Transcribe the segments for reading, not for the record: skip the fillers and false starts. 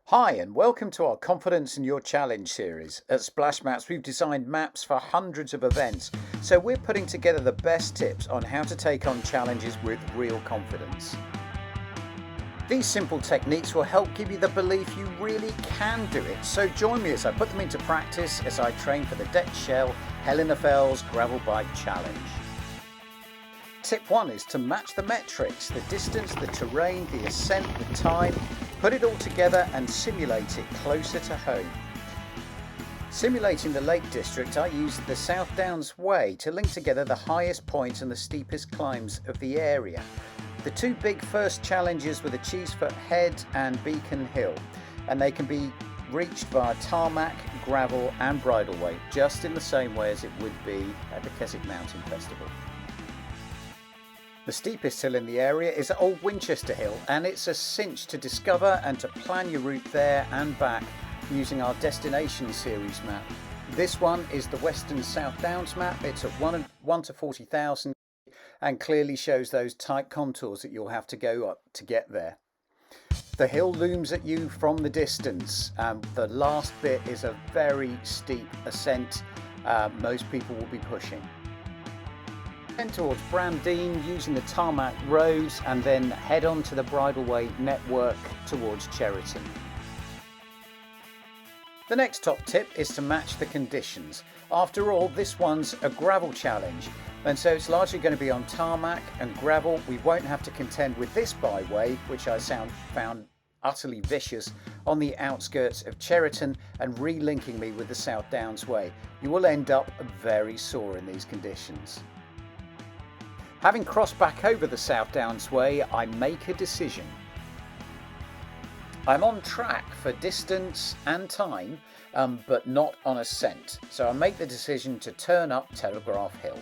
Hi and welcome to our Confidence in Your Challenge series. At SplashMaps we've designed maps for hundreds of events, so we're putting together the best tips on how to take on challenges with real confidence. These simple techniques will help give you the belief you really can do it, so join me as I put them into practice as I train for the Deck Shell Hell in the Fells Gravel Bike Challenge. Tip 1 is to match the metrics, the distance, the terrain, the ascent, the time. Put it all together and simulate it closer to home. Simulating the Lake District, I used the South Downs Way to link together the highest points and the steepest climbs of the area. The two big first challenges were the Cheesefoot Head and Beacon Hill, and they can be reached via tarmac, gravel and bridleway, just in the same way as it would be at the Keswick Mountain Festival. The steepest hill in the area is Old Winchester Hill, and it's a cinch to discover and to plan your route there and back using our Destination Series map. This one is the Western South Downs map. It's at 1 to 40,000 and clearly shows those tight contours that you'll have to go up to get there. The hill looms at you from the distance. The last bit is a very steep ascent. Most people will be pushing. Head towards Brandine using the tarmac roads and then head on to the bridleway network towards Cheriton. The next top tip is to match the conditions. After all, this one's a gravel challenge, and so it's largely going to be on tarmac and gravel. We won't have to contend with this byway, which I found utterly vicious, on the outskirts of Cheriton and relinking me with the South Downs Way. You will end up very sore in these conditions. Having crossed back over the South Downs Way, I make a decision. I'm on track for distance and time, but not on ascent, so I make the decision to turn up Telegraph Hill.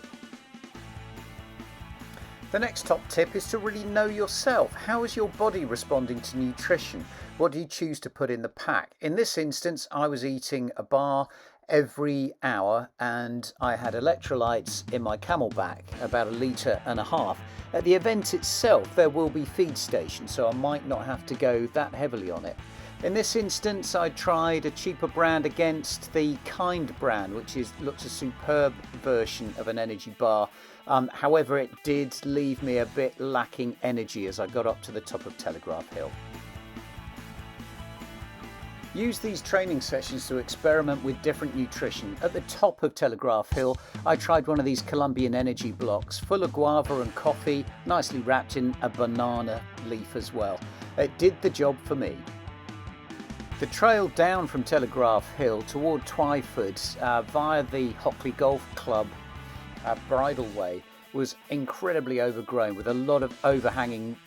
The next top tip is to really know yourself. How is your body responding to nutrition? What do you choose to put in the pack? In this instance, I was eating a bar every hour and I had electrolytes in my Camelback, about 1.5 litres. At the event itself there will be feed stations, so I might not have to go that heavily on it. In this instance I tried a cheaper brand against the Kind brand, which looks a superb version of an energy bar. However, it did leave me a bit lacking energy as I got up to the top of Telegraph Hill. Use these training sessions to experiment with different nutrition. At the top of Telegraph Hill, I tried one of these Colombian energy blocks, full of guava and coffee, nicely wrapped in a banana leaf as well. It did the job for me. The trail down from Telegraph Hill toward Twyford via the Hockley Golf Club bridleway was incredibly overgrown with a lot of overhanging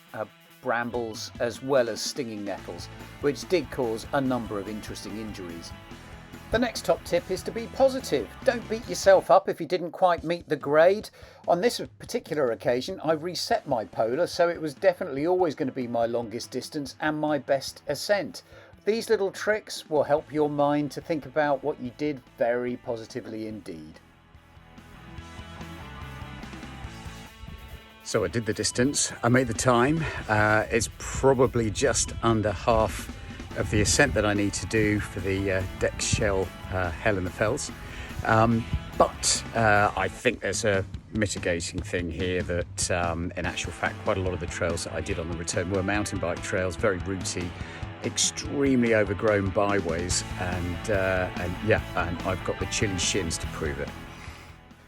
brambles as well as stinging nettles, which did cause a number of interesting injuries. The next top tip is to be positive. Don't beat yourself up if you didn't quite meet the grade. On this particular occasion I reset my polar, so it was definitely always going to be my longest distance and my best ascent. These little tricks will help your mind to think about what you did very positively indeed. So I did the distance, I made the time. It's probably just under half of the ascent that I need to do for the Deck Shell Hell in the Fells. But I think there's a mitigating thing here that in actual fact quite a lot of the trails that I did on the return were mountain bike trails, very rooty, extremely overgrown byways, and I've got the chilly shins to prove it.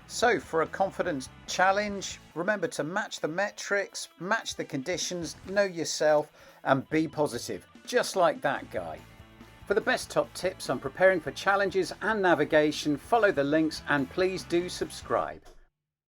So for a confidence challenge, remember to match the metrics, match the conditions, know yourself and be positive, just like that guy. For the best top tips on preparing for challenges and navigation, follow the links and please do subscribe.